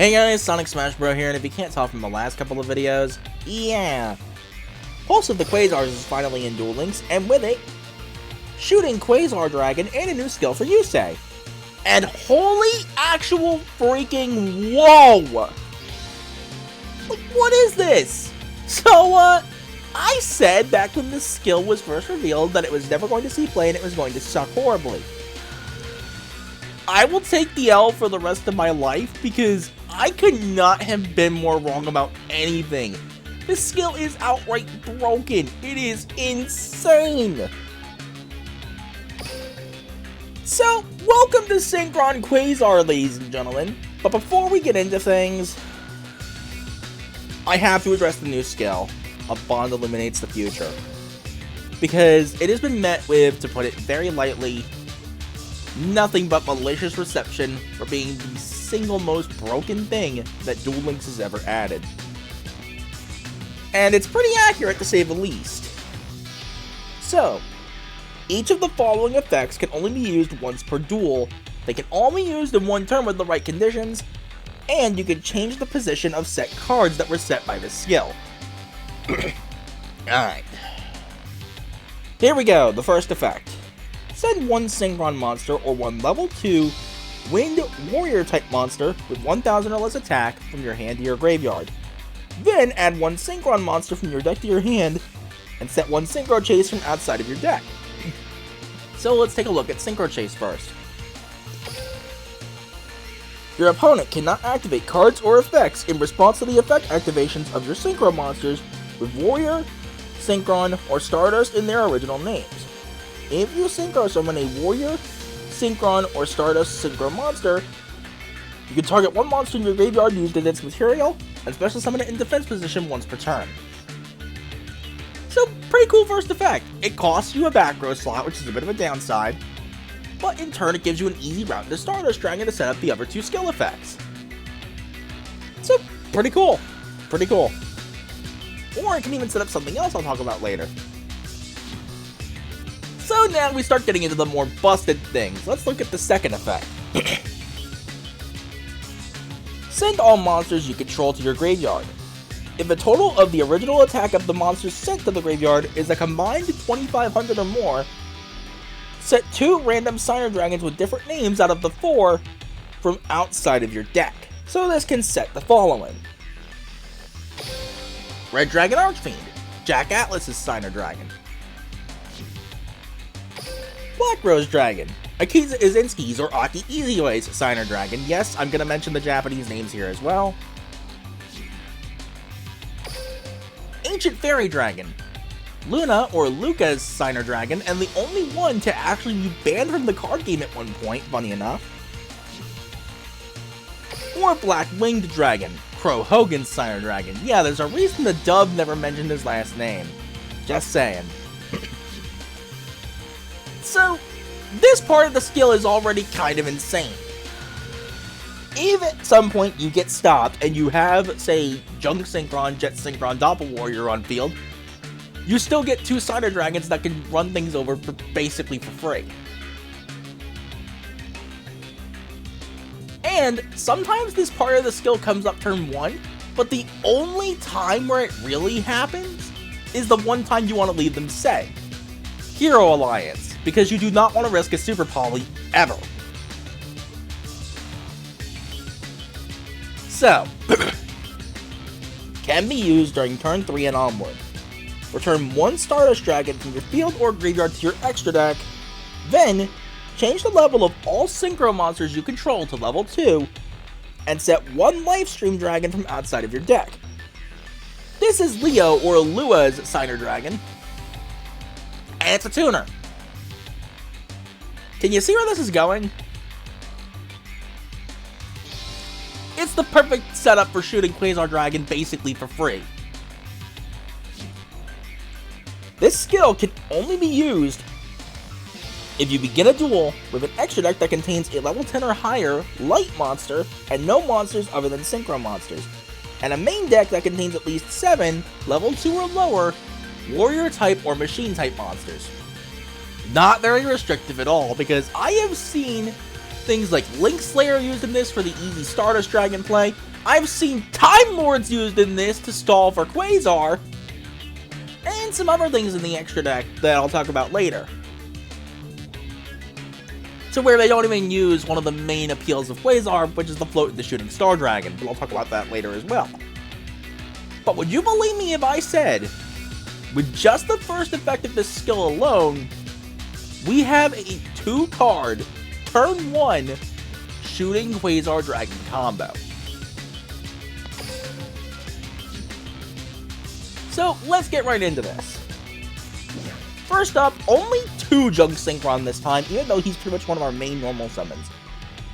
Hey guys, Sonic Smash Bro here, and if you can't tell from the last couple of videos, yeah, Pulse of the Quasars is finally in Duel Links, and with it, Shooting Quasar Dragon and a new skill for Yusei. And holy actual freaking whoa! Like, what is this? So, I said back when this skill was first revealed that it was never going to see play and it was going to suck horribly. I will take the L for the rest of my life because I could not have been more wrong about anything. This skill is outright broken. It is insane. So, welcome to Synchron Quasar, ladies and gentlemen. But before we get into things, I have to address the new skill, A Bond Illuminates the Future. Because it has been met with, to put it very lightly, nothing but malicious reception for being the single most broken thing that Duel Links has ever added. And it's pretty accurate to say the least. So, each of the following effects can only be used once per duel, they can all be used in one turn with the right conditions, and you can change the position of set cards that were set by this skill. Alright. Here we go, the first effect. Send one Synchron monster or one level 2 Wind Warrior type monster with 1000 or less attack from your hand to your graveyard. Then add one Synchron monster from your deck to your hand and set one Synchro Chase from outside of your deck. So let's take a look at Synchro Chase first. Your opponent cannot activate cards or effects in response to the effect activations of your Synchro monsters with Warrior, Synchron, or Stardust in their original names. If you Synchro summon a Warrior, Synchron, or Stardust Synchro monster, you can target one monster in your graveyard used in its material, and special summon it in defense position once per turn. So, pretty cool first effect. It costs you a back row slot, which is a bit of a downside, but in turn it gives you an easy route into Stardust Dragon to set up the other two skill effects. So, pretty cool. Pretty cool. Or it can even set up something else I'll talk about later. So now we start getting into the more busted things. Let's look at the second effect. Send all monsters you control to your graveyard. If the total of the original attack of the monsters sent to the graveyard is a combined 2500 or more, set 2 random Signer Dragons with different names out of the 4 from outside of your deck. So this can set the following. Red Dragon Archfiend, Jack Atlas's Signer Dragon. Black Rose Dragon, Akiza Izinski's or Aki Izue's Signer Dragon. Yes, I'm gonna mention the Japanese names here as well. Ancient Fairy Dragon, Luna or Luca's Signer Dragon, and the only one to actually be banned from the card game at one point, funny enough. Or Black Winged Dragon, Crow Hogan's Signer Dragon. Yeah, there's a reason the dub never mentioned his last name. Just saying. So, this part of the skill is already kind of insane. If at some point you get stopped and you have, say, Junk Synchron, Jet Synchron, Doppel Warrior on field, you still get 2 Signer Dragons that can run things over for basically for free. And sometimes this part of the skill comes up turn 1, but the only time where it really happens is the one time you want to leave them say. Hero Alliance, because you do not want to risk a Super Poly ever. So, can be used during turn 3 and onward. Return 1 Stardust Dragon from your field or graveyard to your extra deck, then change the level of all Synchro monsters you control to level 2, and set 1 Lifestream Dragon from outside of your deck. This is Leo or Lua's Signer Dragon, and it's a tuner. Can you see where this is going? It's the perfect setup for Shooting Quasar Dragon basically for free. This skill can only be used if you begin a duel with an extra deck that contains a level 10 or higher light monster and no monsters other than Synchro monsters, and a main deck that contains at least 7 level 2 or lower Warrior type or Machine type monsters. Not very restrictive at all, because I have seen things like Link Slayer used in this for the easy Stardust Dragon play. I've seen Time Lords used in this to stall for Quasar, and some other things in the extra deck that I'll talk about later. To where they don't even use one of the main appeals of Quasar, which is the float in the Shooting Quasar Dragon, but I'll talk about that later as well. But would you believe me if I said, with just the first effect of this skill alone, we have a 2-card, turn 1, Shooting Quasar Dragon combo. So let's get right into this. First up, only 2 Junk Synchron this time, even though he's pretty much one of our main normal summons.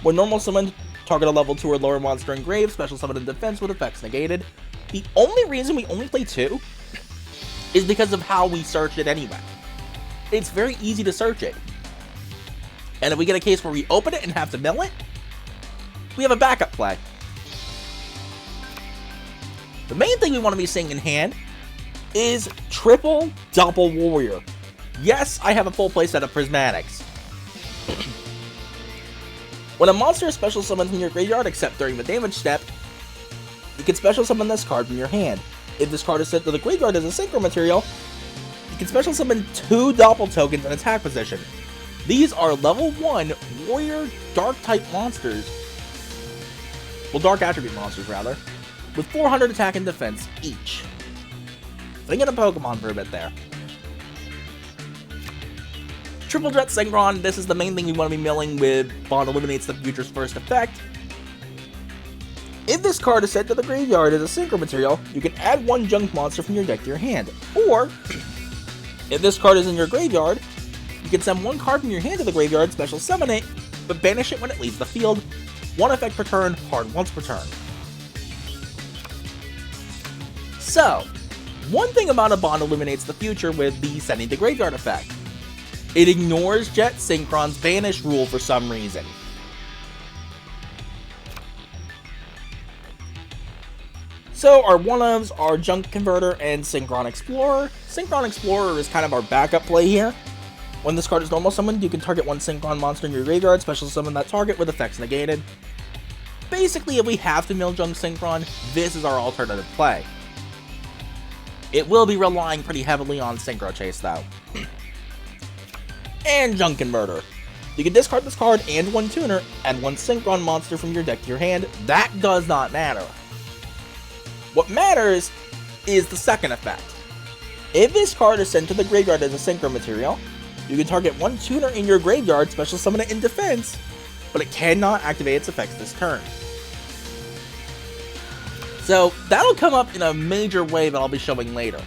When normal summoned, target a level 2 or lower monster in grave, special summon in defense with effects negated. The only reason we only play 2 is because of how we search it anyway. It's very easy to search it. And if we get a case where we open it and have to mill it, we have a backup play. The main thing we want to be seeing in hand is triple double warrior. Yes, I have a full playset of prismatics. When a monster is special summoned from your graveyard except during the damage step, you can special summon this card from your hand. If this card is sent to the graveyard as a synchro material, you can special summon 2 Doppel tokens in attack position. These are level 1 warrior dark type monsters, well, dark attribute monsters rather, with 400 attack and defense each. Thinking of Pokemon for a bit there. Triple Threat Synchron, this is the main thing we want to be milling with Bond Illuminates the Future's first effect. If this card is sent to the graveyard as a synchro material, you can add 1 junk monster from your deck to your hand. Or, if this card is in your graveyard, you can send 1 card from your hand to the graveyard, special summon it, but banish it when it leaves the field. 1 effect per turn, hard once per turn. So, one thing about a Bond Illuminates the Future with the Sending to Graveyard effect. It ignores Jet Synchron's Banish rule for some reason. So our one-ofs are Junk Converter and Synchron Explorer. Synchron Explorer is kind of our backup play here. When this card is normal summoned, you can target 1 Synchron monster in your graveyard, special summon that target with effects negated. Basically, if we have to mill Junk Synchron, this is our alternative play. It will be relying pretty heavily on Synchro Chase though. And Junk Converter. You can discard this card and 1 tuner, and 1 Synchron monster from your deck to your hand. That does not matter. What matters is the second effect. If this card is sent to the graveyard as a synchro material, you can target 1 tuner in your graveyard, special summon it in defense, but it cannot activate its effects this turn. So that'll come up in a major way that I'll be showing later.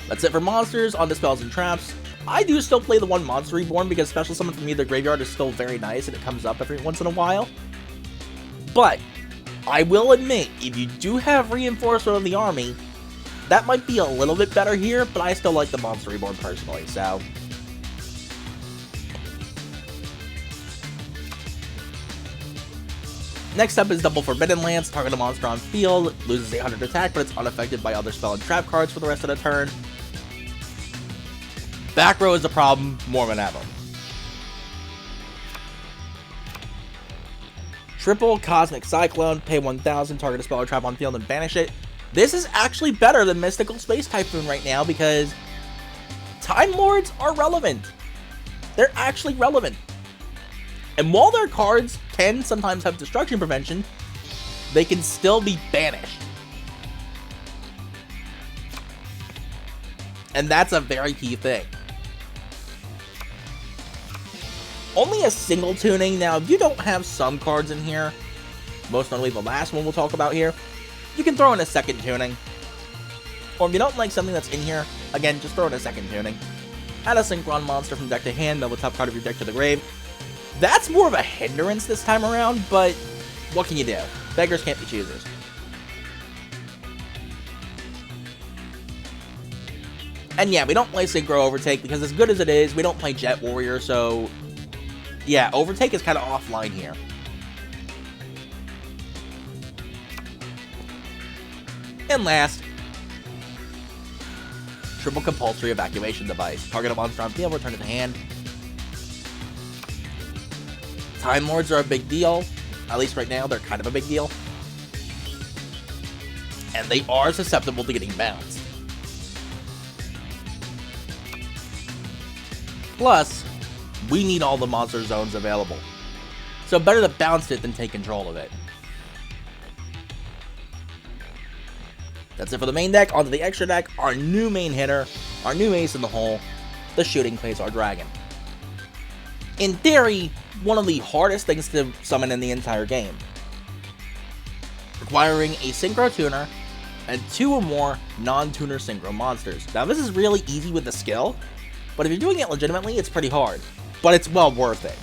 That's it for monsters. On to spells and traps. I do still play the 1 Monster Reborn because special summon from either graveyard is still very nice and it comes up every once in a while. But I will admit, if you do have Reinforcement of the Army, that might be a little bit better here, but I still like the Monster Reborn personally, so. Next up is Double Forbidden Lance. Target a monster on field, loses 800 attack, but it's unaffected by other spell and trap cards for the rest of the turn. Back row is a problem more than ever. Triple Cosmic Cyclone, pay 1,000, target a spell or trap on field and banish it. This is actually better than Mystical Space Typhoon right now because Time Lords are relevant. They're actually relevant. And while their cards can sometimes have destruction prevention, they can still be banished. And that's a very key thing. Only a single tuning. Now, if you don't have some cards in here, most notably the last one we'll talk about here, you can throw in a second tuning. Or if you don't like something that's in here, again, just throw in a second tuning. Add a Synchron monster from deck to hand, mill the top card of your deck to the grave. That's more of a hindrance this time around, but what can you do? Beggars can't be choosers. And yeah, we don't play Synchro Overtake because as good as it is, we don't play Jet Warrior, so yeah, Overtake is kind of offline here. And last, Triple Compulsory Evacuation Device. Target a monster on field, return it to hand. Time Lords are a big deal. At least right now, they're kind of a big deal. And they are susceptible to getting bounced. Plus, we need all the monster zones available. So better to bounce it than take control of it. That's it for the main deck. Onto the extra deck, our new main hitter, our new ace in the hole, the Shooting Quasar Dragon. In theory, one of the hardest things to summon in the entire game. Requiring a Synchro tuner and 2 or more non-tuner Synchro monsters. Now this is really easy with the skill, but if you're doing it legitimately, it's pretty hard. But it's well worth it.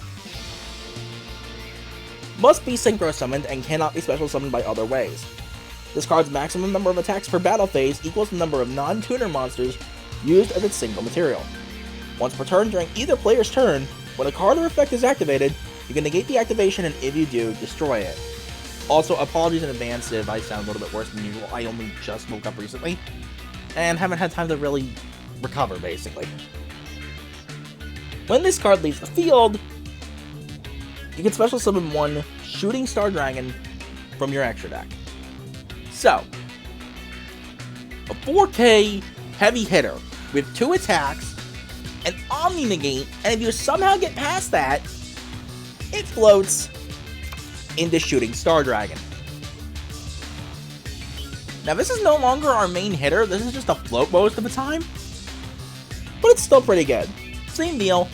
Must be Synchro summoned and cannot be special summoned by other ways. This card's maximum number of attacks per battle phase equals the number of non-tuner monsters used as its single material. Once per turn during either player's turn, when a card or effect is activated, you can negate the activation, and if you do, destroy it. Also, apologies in advance if I sound a little bit worse than usual. I only just woke up recently, and haven't had time to really recover, basically. When this card leaves the field, you can special summon 1 Shooting Star Dragon from your extra deck. So, a 4K heavy hitter with 2 attacks, an Omni Negate, and if you somehow get past that, it floats into Shooting Star Dragon. Now this is no longer our main hitter, this is just a float most of the time, but it's still pretty good. Same deal,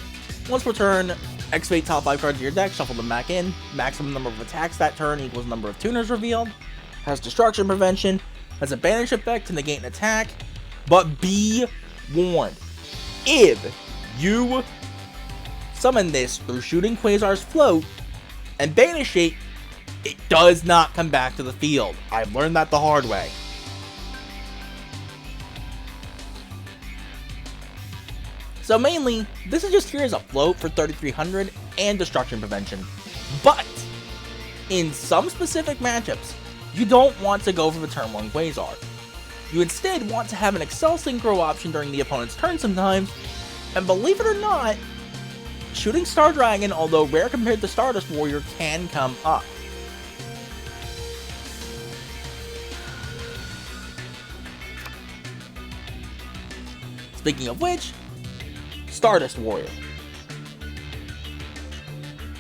once per turn, activate top 5 cards of your deck, shuffle them back in, maximum number of attacks that turn equals number of tuners revealed, has destruction prevention, has a banish effect to negate an attack, but be warned, if you summon this through Shooting Quasar's float and banish it, it does not come back to the field. I've learned that the hard way. So mainly, this is just here as a float for 3,300 and destruction prevention. But, in some specific matchups, you don't want to go for the turn 1 Quasar. You instead want to have an Excel Synchro option during the opponent's turn sometimes, and believe it or not, Shooting Star Dragon, although rare compared to Stardust Warrior, can come up. Speaking of which, Stardust Warrior.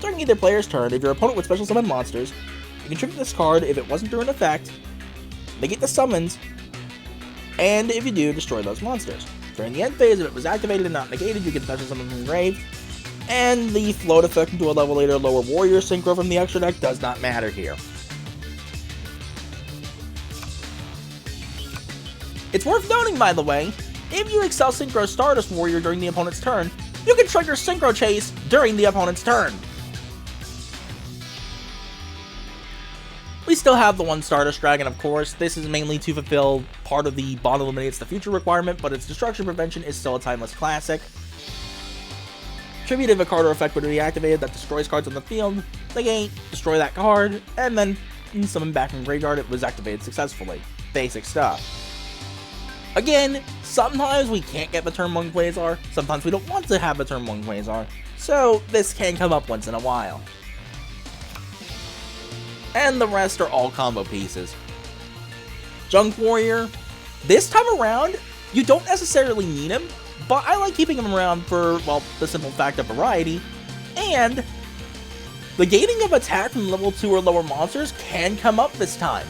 During either player's turn, if your opponent would special summon monsters, you can tribute this card if it wasn't through an effect, negate the summons, and if you do, destroy those monsters. During the end phase, if it was activated and not negated, you can special summon from the grave, and the float effect into a level later lower warrior synchro from the extra deck does not matter here. It's worth noting, by the way, if you Excel Synchro Stardust Warrior during the opponent's turn, you can trigger Synchro Chase during the opponent's turn. We still have the 1 Stardust Dragon, of course. This is mainly to fulfill part of the Bond Eliminates the Future requirement, but its destruction prevention is still a timeless classic. Tribute if a card or effect would be activated that destroys cards on the field, negate, destroy that card, and then summon back from graveyard it was activated successfully. Basic stuff. Again, sometimes we can't get the turn 1 Quasar, sometimes we don't want to have a turn 1 Quasar, so this can come up once in a while. And the rest are all combo pieces. Junk Warrior, this time around, you don't necessarily need him, but I like keeping him around for, well, the simple fact of variety, and the gating of attack from level 2 or lower monsters can come up this time.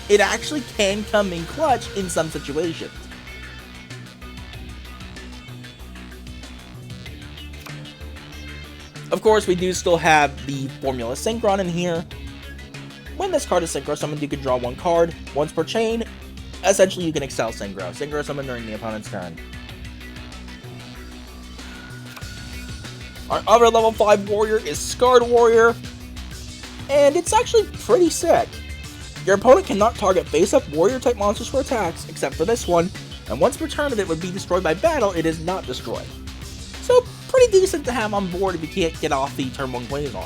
It actually can come in clutch in some situations. Of course, we do still have the Formula Synchron in here. When this card is Synchro summoned, you can draw 1 card, once per chain. Essentially, you can Excel Synchro. Synchro summon during the opponent's turn. Our other level 5 warrior is Scarred Warrior, and it's actually pretty sick. Your opponent cannot target face-up warrior-type monsters for attacks, except for this one, and once per turn if it would be destroyed by battle, it is not destroyed. So, pretty decent to have on board if you can't get off the turn 1 Quasar.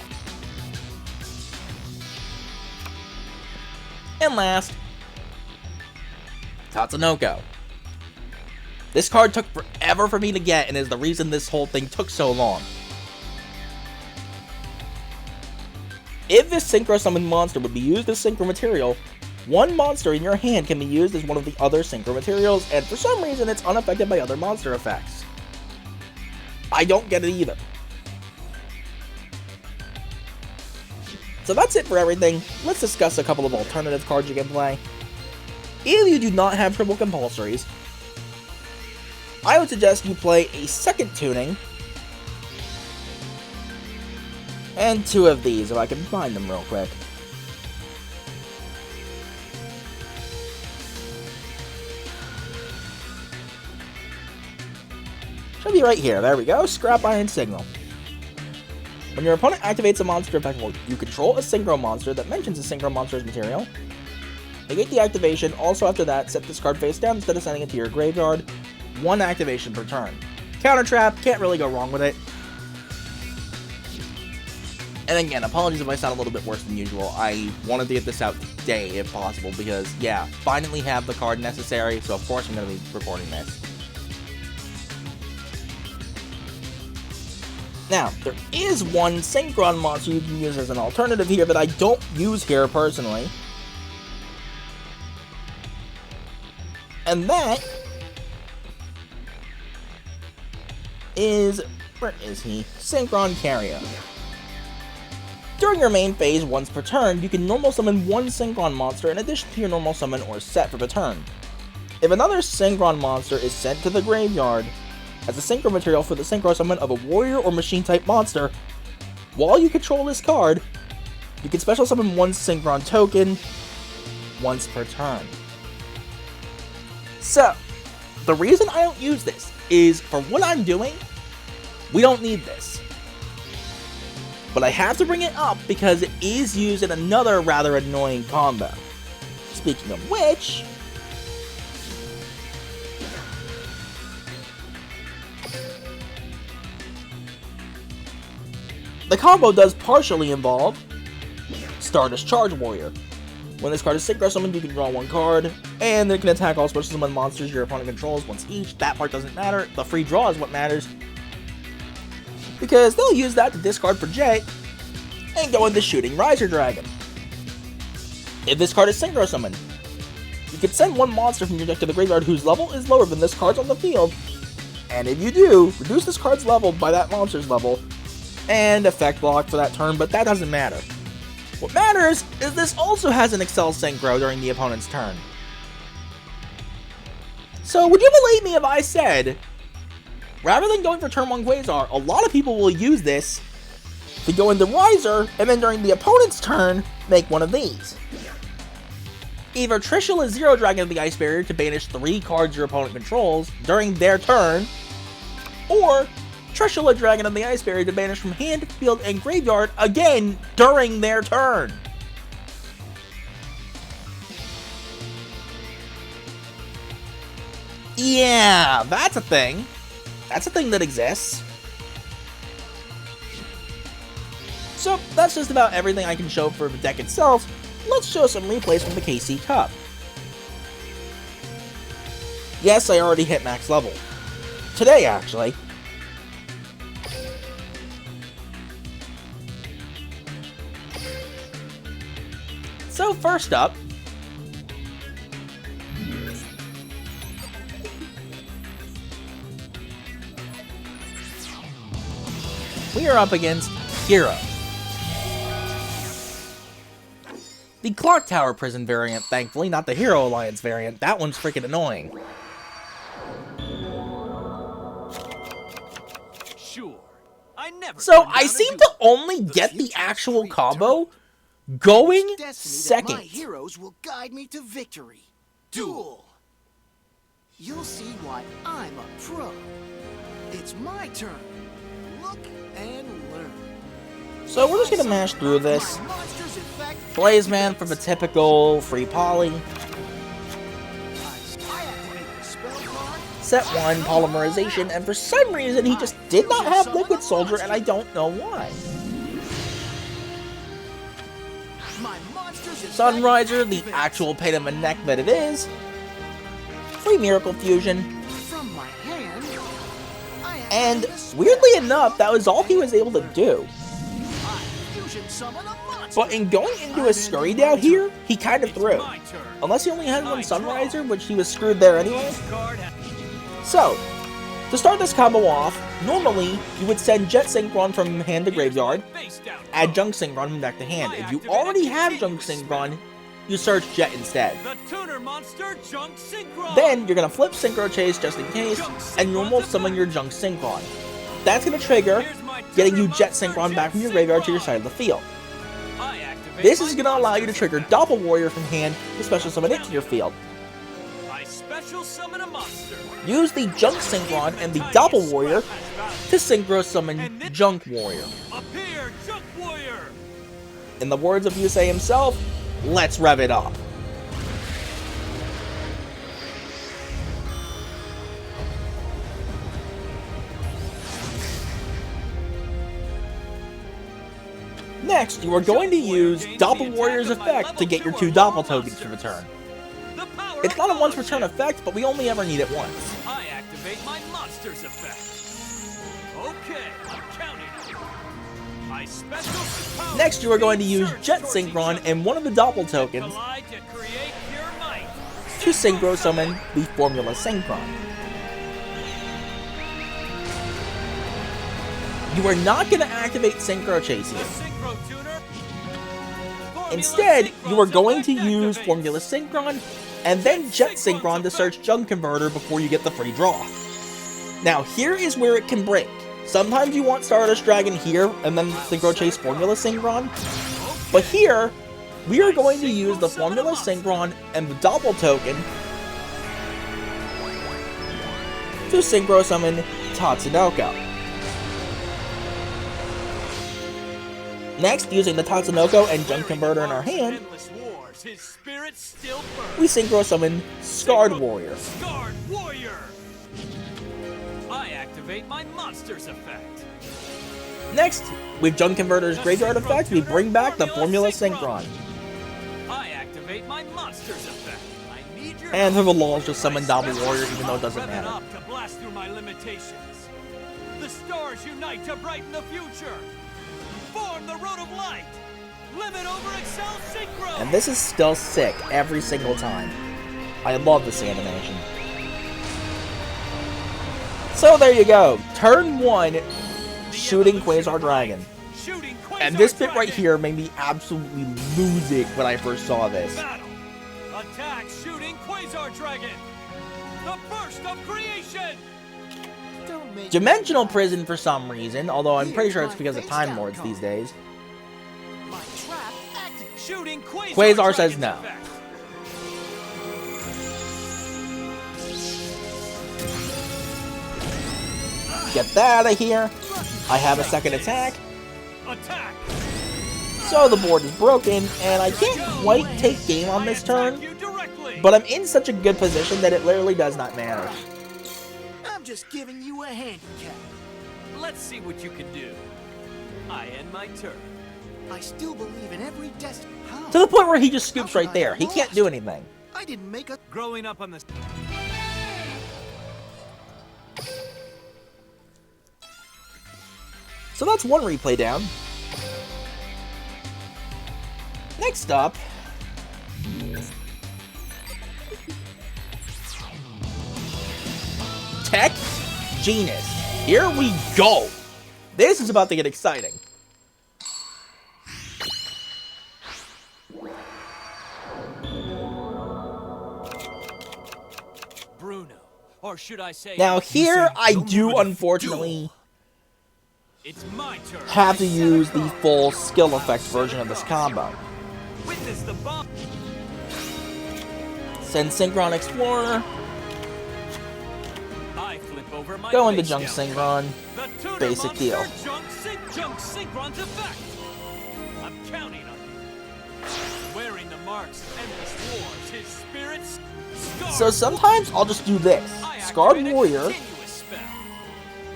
And last, Tatsunoko. This card took forever for me to get and is the reason this whole thing took so long. If this Synchro Summon monster would be used as Synchro material, one monster in your hand can be used as one of the other Synchro materials, and for some reason it's unaffected by other monster effects. I don't get it either. So that's it for everything. Let's discuss a couple of alternative cards you can play. If you do not have triple compulsories, I would suggest you play a second tuning, and two of these, if I can find them real quick. Should be right here. There we go. Scrap Iron Signal. When your opponent activates a monster effect, you control a Synchro monster that mentions a Synchro monster's material. Negate the activation. Also after that, set this card face down instead of sending it to your graveyard. One activation per turn. Counter trap, can't really go wrong with it. And again, apologies if I sound a little bit worse than usual. I wanted to get this out today if possible because, yeah, finally have the card necessary, so of course I'm going to be recording this. Now, there is one Synchron monster you can use as an alternative here that I don't use here personally. And that is, where is he? Synchron Carrier. During your main phase, once per turn, you can normal summon one Synchron monster in addition to your normal summon or set for the turn. If another Synchron monster is sent to the graveyard as a Synchro material for the Synchro summon of a warrior or machine type monster, while you control this card, you can special summon one Synchron token once per turn. So, the reason I don't use this is for what I'm doing, we don't need this. But I have to bring it up because it is used in another rather annoying combo. Speaking of which, the combo does partially involve Stardust Charge Warrior. When this card is Synchro summoned, you can draw one card, and it can attack all special summon monsters your opponent controls once each. That part doesn't matter. The free draw is what matters, because they'll use that to discard Project and go into Shooting Quasar Dragon. If this card is Synchro summoned, you can send one monster from your deck to the graveyard whose level is lower than this card's on the field, and if you do, reduce this card's level by that monster's level, and effect block for that turn, but that doesn't matter. What matters is this also has an Excel Synchro during the opponent's turn. So would you believe me if I said, rather than going for turn 1 Quasar, a lot of people will use this to go into Riser, and then during the opponent's turn, make one of these. Either Trishula Zero Dragon of the Ice Barrier to banish 3 cards your opponent controls during their turn, or Trishula Dragon of the Ice Barrier to banish from hand, field, and graveyard again during their turn. Yeah, that's a thing. That's a thing that exists. So, that's just about everything I can show for the deck itself. Let's show some replays from the KC Cup. Yes, I already hit max level. Today, actually. So, first up, we are up against Hero. The Clock Tower Prison variant, thankfully, not the Hero Alliance variant. That one's freaking annoying. Sure. So, I seem to only get the actual combo going second. My heroes will guide me to victory. Duel. You'll see why I'm a pro. It's my turn. Look and learn. So we're just gonna mash through this. Blazeman for the typical free poly. Set 1, Polymerization, and for some reason he just did not have Liquid Soldier, and I don't know why. Sunriser, the actual pain in the neck that it is. Free Miracle Fusion. And weirdly enough, that was all he was able to do. fusion summon a monster. But in going into a scurry down here, he kind of threw. Unless he only had one Sunriser, which he was screwed there anyway. So, to start this combo off, normally you would send Jet Synchron from hand to graveyard, add Junk Synchron from deck to hand. If you already have Junk Synchron, you search Jet instead. Then you're gonna flip Synchro Chase just in case, and normal summon your Junk Synchron. That's gonna trigger, getting you Jet Synchron back from your graveyard to your side of the field. This is gonna allow you to trigger Doppel Warrior from hand to special summon it to your field. Use the Junk Synchron and the Doppel Warrior to Synchro summon Junk Warrior. In the words of Yusei himself, let's rev it up. Next, you are going to use Doppel Warrior's effect to get your 2 Doppel tokens for the turn. It's not a once per turn effect, but we only ever need it once. I activate my monster's effect. Okay, I'm counting. My special power. Next, you are going to use Jet Synchron and one of the Doppel tokens to Synchro summon the Formula Synchron. You are not going to activate Synchro Chase here. Instead, you are going to use Formula Synchron and then Jet Synchron to search Junk Converter before you get the free draw. Now, here is where it can break. Sometimes you want Stardust Dragon here and then Synchro Chase Formula Synchron, but here, we are going to use the Formula Synchron and the Doppel token to Synchro summon Tatsunoko. Next, using the Tatsunoko and Junk Converter in our hand, we Synchro summon Scarred Warrior. I activate my monster's effect. Next, with Junk Converter's graveyard effect, we bring back the Formula Synchron. I activate my monster's effect. I need your and for the lulz, just summon Doppel Warrior even though it doesn't matter. up to blast through my limitations. The stars unite to brighten the future. Form the road of light. Limit over Excel Synchro. And this is still sick every single time. I love this animation. So there you go. Turn 1, Shooting Quasar Dragon. And this bit right here made me absolutely lose it when I first saw this. Battle. Attack Shooting Quasar Dragon. The burst of creation. Dimensional Prison for some reason, although I'm pretty sure it's because of Time Lords these days. Shooting Quasar says no. Get that out of here. I have a second attack. So the board is broken, and I can't quite take game on this turn, but I'm in such a good position that it literally does not matter. I'm just giving you a handicap. Let's see what you can do. I end my turn. I still believe in every destiny. To the point where he just scoops right there. He can't do anything. I didn't make a... Growing up on this... So that's one replay down. Next up... Tech Genus. Here we go. This is about to get exciting. Bruno, or should I say... Now here I do unfortunately It's my turn. have to use the full skill effect version of this combo. Witness the bomb. Send Synchron Explorer, I flip over my go into face Junk down. Synchron, The tuner basic monster deal. Junk Synchron's effect. I'm counting on you. Wearing the marks of endless wars, his spirits scarred. So sometimes I'll just do this. I Scarred activate a Warrior, continuous spell.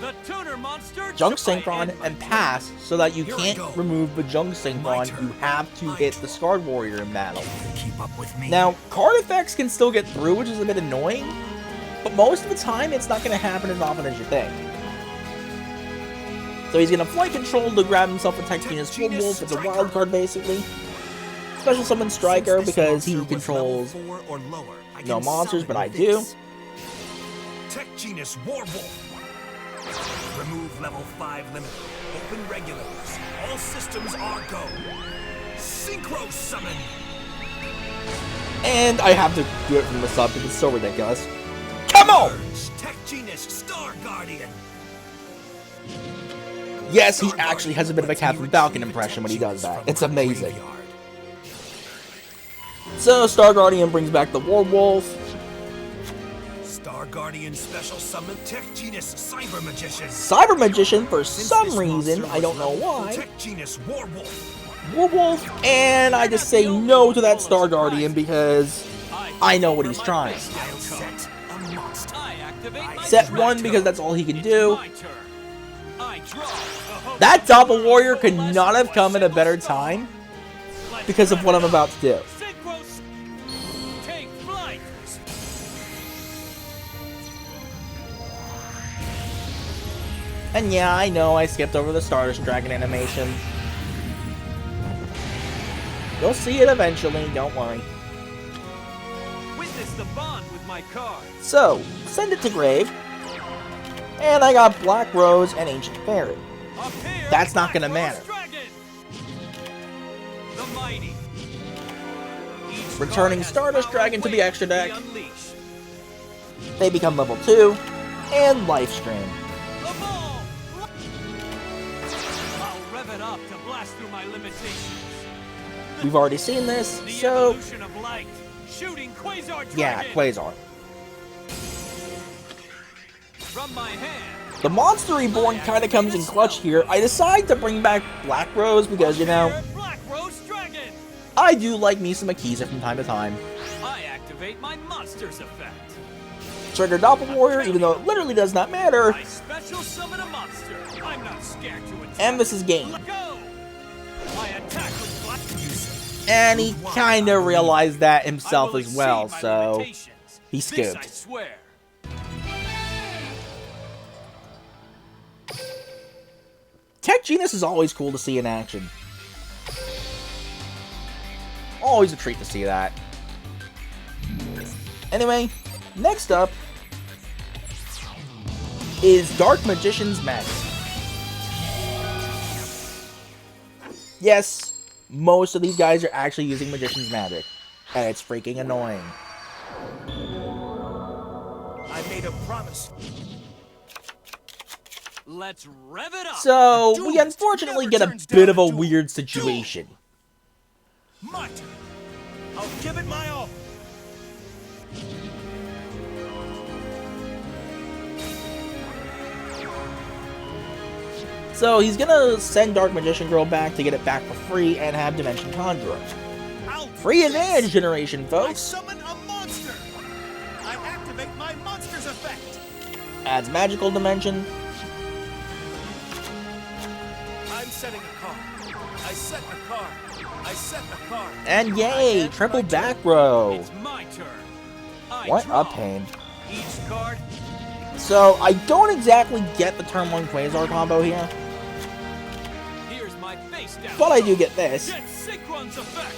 The tuner monster Junk I Synchron, end my and pass so that you Here I can't go. remove the Junk My Synchron. turn. You have to My hit turn. the Scarred Warrior in battle. Keep up with me. Now, card effects can still get through, which is a bit annoying, but most of the time it's not going to happen as often as you think. So he's gonna flight control to grab himself a Tech Genius Wolf. It's a wild card basically. Special summon Striker because he controls no monsters, but I do. Tech Genius Warwolf. Remove level 5 limit. Open regulars. All systems are go. Synchro summon. And I have to do it from the sub because it's so ridiculous. Come on! Tech Genius Star Guardian. Yes, he actually has a bit of a Captain Falcon impression when he does that. It's amazing. So, Star Guardian brings back the Warwolf. Star Guardian special summon Tech Genius Cyber Magician. Cyber Magician, for some reason, I don't know why. Tech Genius Warwolf. Warwolf, and I just say no to that Star Guardian because I know what he's trying. Set a monster. Set 1 because that's all he can do. That Doppel Warrior could not have come at a better time because of what I'm about to do. And yeah, I know I skipped over the Stardust Dragon animation. You'll see it eventually, don't worry. Witness the bond with my card. So, send it to grave. And I got Black Rose and Ancient Fairy. That's not gonna matter. The mighty. Returning Stardust Dragon to the extra deck. They become level 2. And Lifestream. I'll rev it up to blast through my limitations. We've already seen this, The so evolution of light. Shooting Quasar Dragon. yeah, Quasar. From my hand. The Monster Reborn kind of comes in clutch here. I decide to bring back Black Rose because, you know, Black Rose Dragon. I do like me some Akiza from time to time. I activate my monsters effect. Trigger Doppel Warrior, even though it literally does not matter. I special summon a monster. I'm not scared to attack. And this is game. Let go. I attack with Black Yusei. And he kind of realized that himself I will as well, exceed my so limitations. he This I scooped. swear. Tech Genius is always cool to see in action. Always a treat to see that. Anyway, next up is Dark Magician's Magic. Yes, most of these guys are actually using Magician's Magic, and it's freaking annoying. I made a promise. Let's rev it up. So, we unfortunately get a bit of a weird situation. My turn. I'll give it my all. So, he's gonna send Dark Magician Girl back to get it back for free and have Dimension Conjurer. Free advantage generation, I folks! summon a monster. I activate my monster's effect. Adds Magical Dimension. I'm setting a card. I set a card. I set a card. And yay! Triple back row! It's my turn. I What draw. a pain. Each card. So, I don't exactly get the Turn 1 Quasar combo here, Here's my face down. but I do get this. Get Synchron's effect.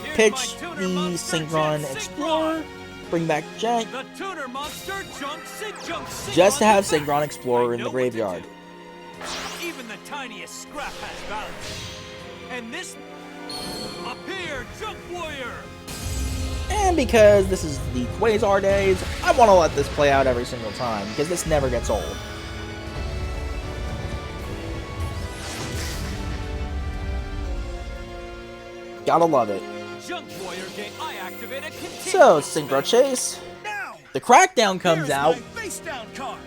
Here's Pitch my tuner the monster, Synchron Jet Explorer, bring back Jet, The tuner monster junk Synchron. just to have effect. Synchron Explorer I in know the what to graveyard. do. Even the tiniest scrap has value. And this appear junk warrior. And because this is the Quasar days, I want to let this play out every single time, because this never gets old. Gotta love it. Junk warrior game. I activate a continuous So, Synchro Chase. Now, The Crackdown comes here's out. my face down card.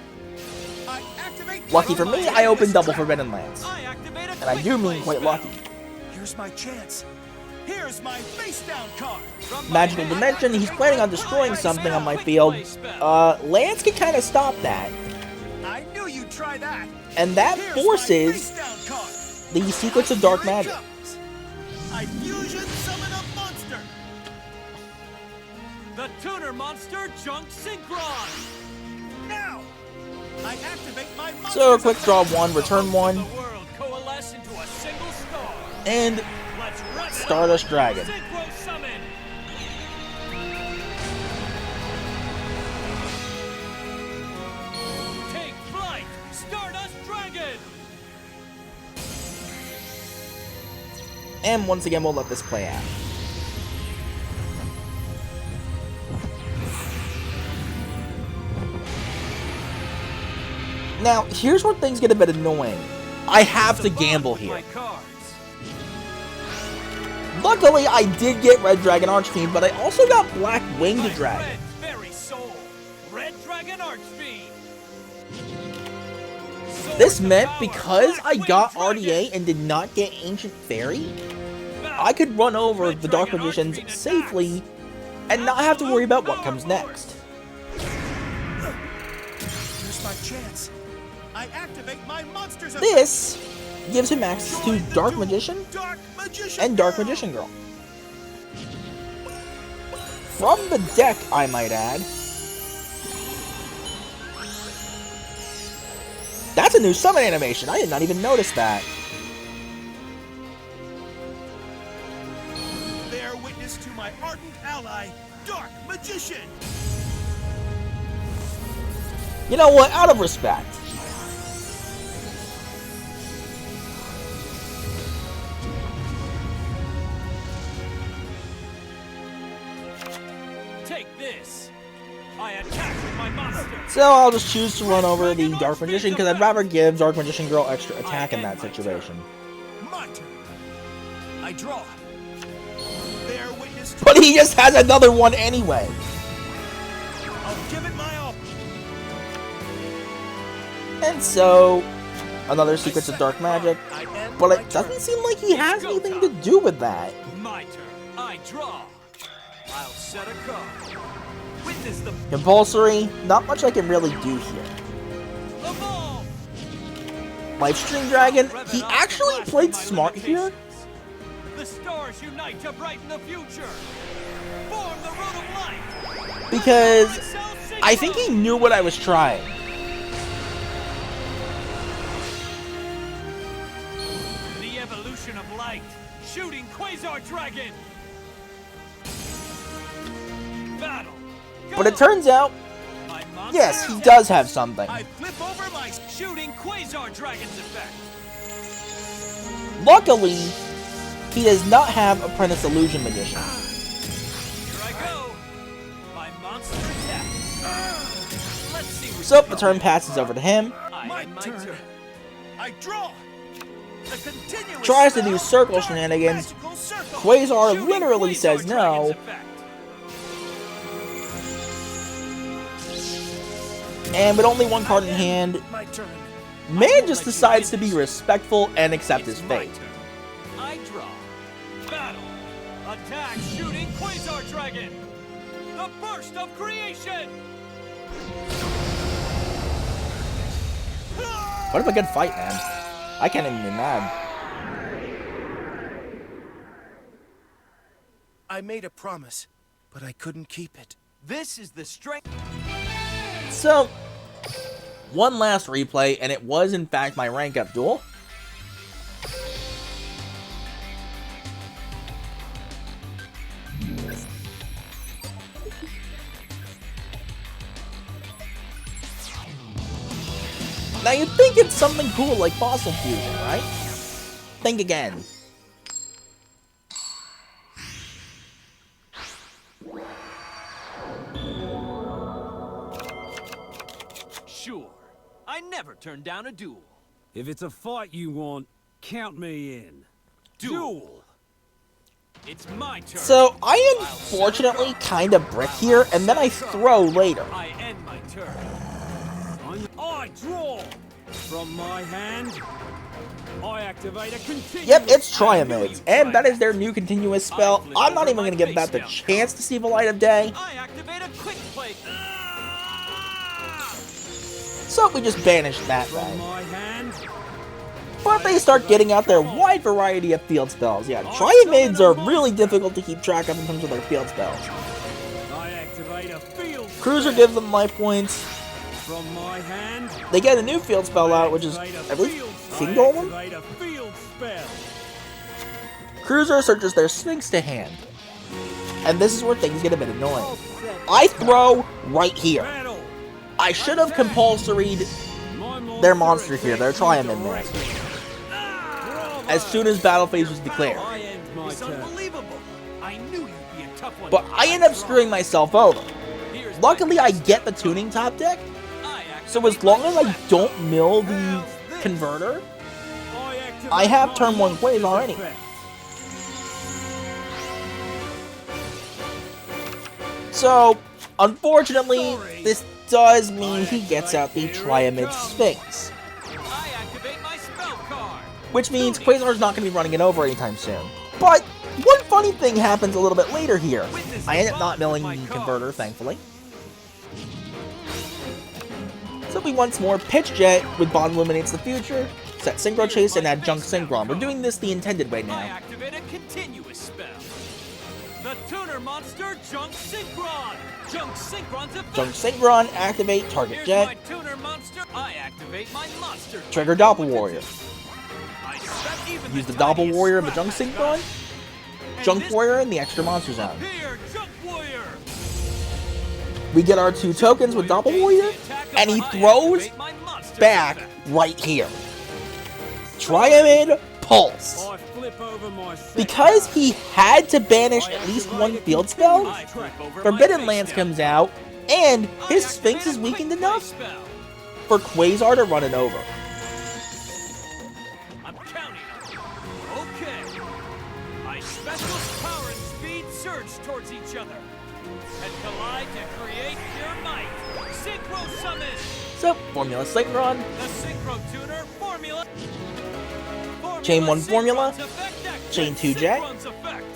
I activate. Lucky for me, I opened double Forbidden Lands. I activate a And I do mean quite lucky. Here's my chance. Here's my face down card. Magical Dimension, he's planning on destroying something on my field. Lance can kind of stop that. I knew you'd try that. And that Here's my forces face down card. the Secrets of Dark Here it Magic. comes. I fusion summon a monster. The tuner monster junk Synchron. Now, I activate my So, quick draw 1, return 1, The world coalesce into a single star. and Let's wrap it up. Stardust Dragon. Synchro summon. Take flight, Stardust Dragon. And once again, we'll let this play out. Now, here's where things get a bit annoying. I have to gamble here. My cards. Luckily, I did get Red Dragon Archfiend, but I also got Black Winged My Dragon. red very soul. Red Dragon Archfiend. This Sword to meant power, because Black I Winged got Dragon. RDA and did not get Ancient Fairy, Battle. I could run over Red the Dark Dragon Magicians Archfiend safely and not have to worry about what comes next. Here's my chance. I activate my monsters. This gives him access to Dark Magician Dark Magician and Dark Girl. Magician Girl. From the deck, I might add. That's a new summon animation. I did not even notice that. Bear witness to my ardent ally, Dark Magician. You know what? Out of respect. Take this. I attack with my monster. So I'll just choose to run over the Dark Magician because I'd rather give Dark Magician Girl extra attack in that situation. My turn. I draw. Bear witness to. But he just has another one anyway. I'll give it my all. And so, another Secrets of Dark Magic. I end But my it doesn't turn. seem like he has anything to do with that. My turn. I draw. I'll set a card. Witness the Compulsory, not much I can really do here. evolve. Lifestream Dragon, he actually played smart here. The stars unite to brighten the future. Form the road of light. Because Excel I think he Synchron. knew what I was trying. The evolution of light. Shooting Quasar Dragon. Battle. But it turns out, My monster yes, he attack. does have something. I flip over my. Shooting Quasar Dragon's effect. Luckily, he does not have Apprentice Illusion Magician. Here I go. My monster attack. Let's see what So you the can turn do. passes over to him. I end my turn. I draw. The continuous Tries to do spell, circle Dark shenanigans. Magical Circle. Quasar Shooting literally Quasar says no. Dragon's effect. And with only one card in hand, My turn. man just decides to be respectful and accept his It's my fate. turn. I draw. Battle. Attack Shooting Quasar Dragon. The burst of creation. What a good fight, man. I can't even be mad. I made a promise, but I couldn't keep it. This is the strength. So, one last replay, and it was in fact my rank up duel. Now you'd think it's something cool like Fossil Fusion, right? Think again. Sure. I never turn down a duel. If it's a fight you want, count me in. Duel. It's my turn. So, I unfortunately kind of brick here, and then I throw later. I end my turn. I draw! From my hand, I activate a continuous... Yep, it's Triamids, and that is their new continuous spell. I'm not even going to give that the chance to see the light of day, I activate a quick play. so we just banished that From guy. my hand, But they start getting out their wide variety of field spells. Yeah, Triamids are really difficult to keep track of in terms of their field spells. I activate a field Cruiser spell. gives them life points, From my hand, They get a new field spell out, which is, I believe, King Golem? activate a field spell. Cruiser searches their Sphinx to hand. And this is where things get a bit annoying. I throw right here. Battle. I should have compulsoried their monster here, their Triamond Master, as soon as battle phase was declared. I end my It's turn. unbelievable. I knew you'd be a tough one. But I end up screwing myself over. Luckily, I get the tuning top deck, so as long as I don't mill the converter, I have turn 1 Quasar anyway. So, unfortunately, this does mean he gets out the Triamid Sphinx, I activate my spell card. which means Quasar's not going to be running it over anytime soon. But one funny thing happens a little bit later here. I end up not milling the converter, thankfully. So we once more pitch Jet with Bond Illuminates the Future, set Synchro Chase, and add Junk Synchron. We're doing this the intended way I now. activate a continuous spell. The tuner monster Junk Synchron. Junk Synchron's effect. Junk Synchron, activate target Here's Jet, my tuner monster. I activate my monster. trigger Doppel Warrior. I set even Use the tiniest Doppel Warrior and the scratch Junk I got. Synchron, And Junk this- Warrior, and the extra monster zone. Here, Junk Warrior. We get our 2 tokens with Doppel Warrior, and he throws back right here. Triamid Pulse. I flip over my set Because card. he had to banish at least 1 field spell, Forbidden Lance comes out, and his Sphinx is weakened enough for Quasar to run it over. I'm counting on you. Okay. I special power and speed surge towards each other and collide to create pure might. Synchro summon. So, Formula Synchron, The Synchro Tuner formula. Chain 1 formula, Synchron's effect activates Chain 2 Jet. Synchron's effect.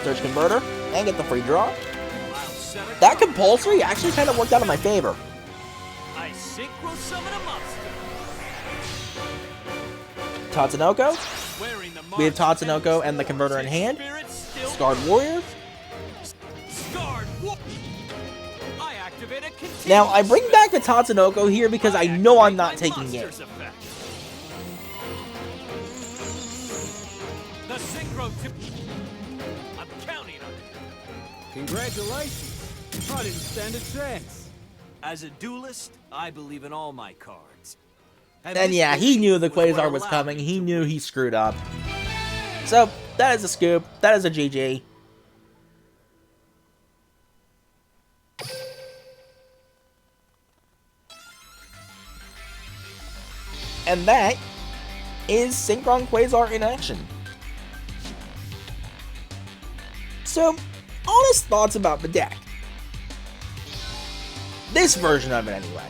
Search Converter, and get the free draw. I'll set a That card. compulsory actually kind of worked out in my favor. I synchro summon a monster. Tatsunoko, Wearing the we have marks Tatsunoko and the converter in his hand. spirit still Scarred Warrior. Scarred Wa- I activate a continuous Now, I bring spell. back the Tatsunoko here because I know I'm not taking it. Monster's effect. The Synchro I'm counting on it. Congratulations. I didn't stand a chance. As a duelist, I believe in all my cards. And yeah, he knew the Quasar was coming. He knew he screwed up. So, that is a scoop. That is a GG. And that is Synchron Quasar in action. So, honest thoughts about the deck. This version of it, anyway.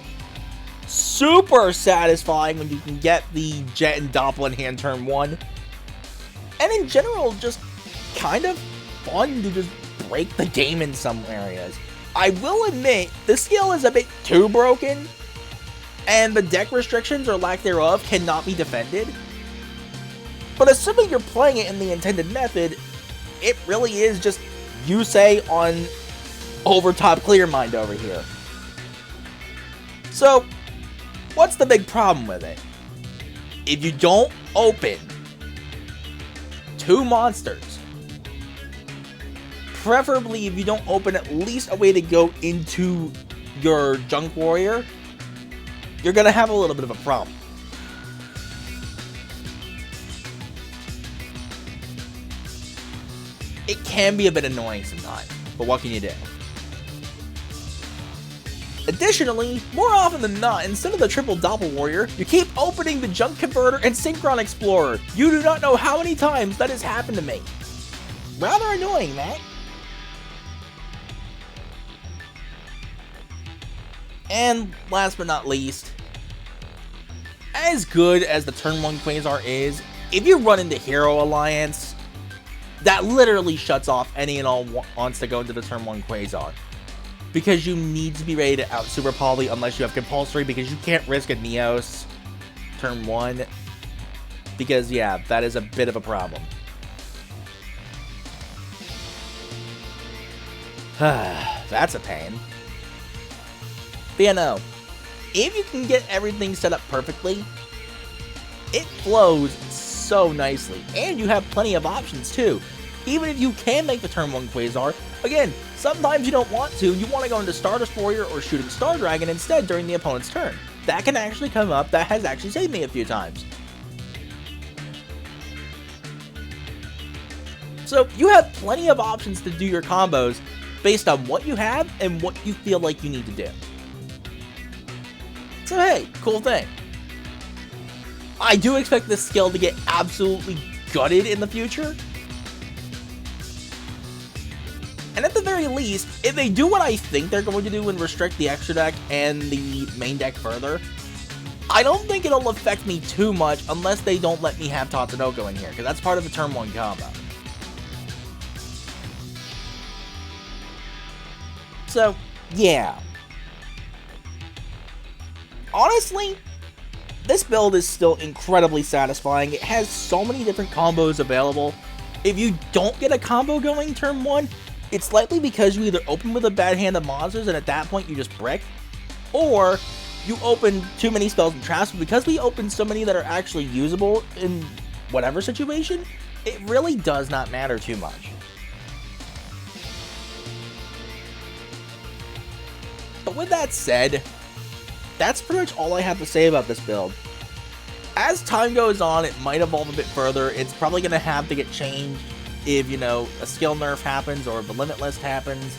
Super satisfying when you can get the Jet and Doppel in hand turn 1. And in general, just kind of fun to just break the game in some areas. I will admit, the skill is a bit too broken, and the deck restrictions or lack thereof cannot be defended. But assuming you're playing it in the intended method, it really is just Yusei on overtop clear mind over here. So, what's the big problem with it? If you don't open 2 monsters, preferably if you don't open at least a way to go into your Junk Warrior, you're gonna have a little bit of a problem. It can be a bit annoying sometimes, but what can you do? Additionally, more often than not, instead of the triple Doppel Warrior, you keep opening the Junk Converter and Synchron Explorer. You do not know how many times that has happened to me. Rather annoying, man. And last but not least, as good as the turn 1 Quasar is, if you run into Hero Alliance, that literally shuts off any and all wants to go into the turn 1 Quasar. Because you need to be ready to out Super Poly unless you have Compulsory, because you can't risk a Neos turn 1. Because, yeah, that is a bit of a problem. That that's a pain. But yeah, no. If you can get everything set up perfectly, it flows so nicely. And you have plenty of options too. Even if you can make the turn 1 Quasar, again, sometimes you don't want to, you want to go into Stardust Warrior or Shooting Star Dragon instead during the opponent's turn. That can actually come up, that has actually saved me a few times. So you have plenty of options to do your combos based on what you have and what you feel like you need to do. So hey, cool thing. I do expect this skill to get absolutely gutted in the future. And at the very least, if they do what I think they're going to do and restrict the extra deck and the main deck further, I don't think it'll affect me too much unless they don't let me have Tatsunoko in here, because that's part of the turn 1 combo. So, yeah. Honestly, this build is still incredibly satisfying. It has so many different combos available. If you don't get a combo going turn 1, it's likely because you either open with a bad hand of monsters and at that point you just brick, or you open too many spells and traps. Because we open so many that are actually usable in whatever situation, it really does not matter too much. But with that said, that's pretty much all I have to say about this build. As time goes on, it might evolve a bit further. It's probably going to have to get changed if, you know, a skill nerf happens or the limit list happens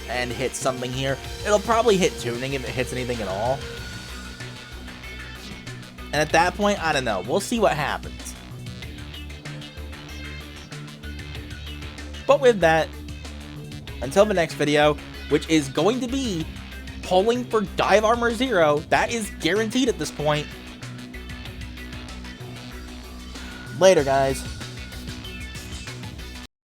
and hits something here. It'll probably hit tuning if it hits anything at all. And at that point, I don't know. We'll see what happens. But with that, until the next video, which is going to be pulling for Dive Armor 0, that is guaranteed at this point. Later, guys.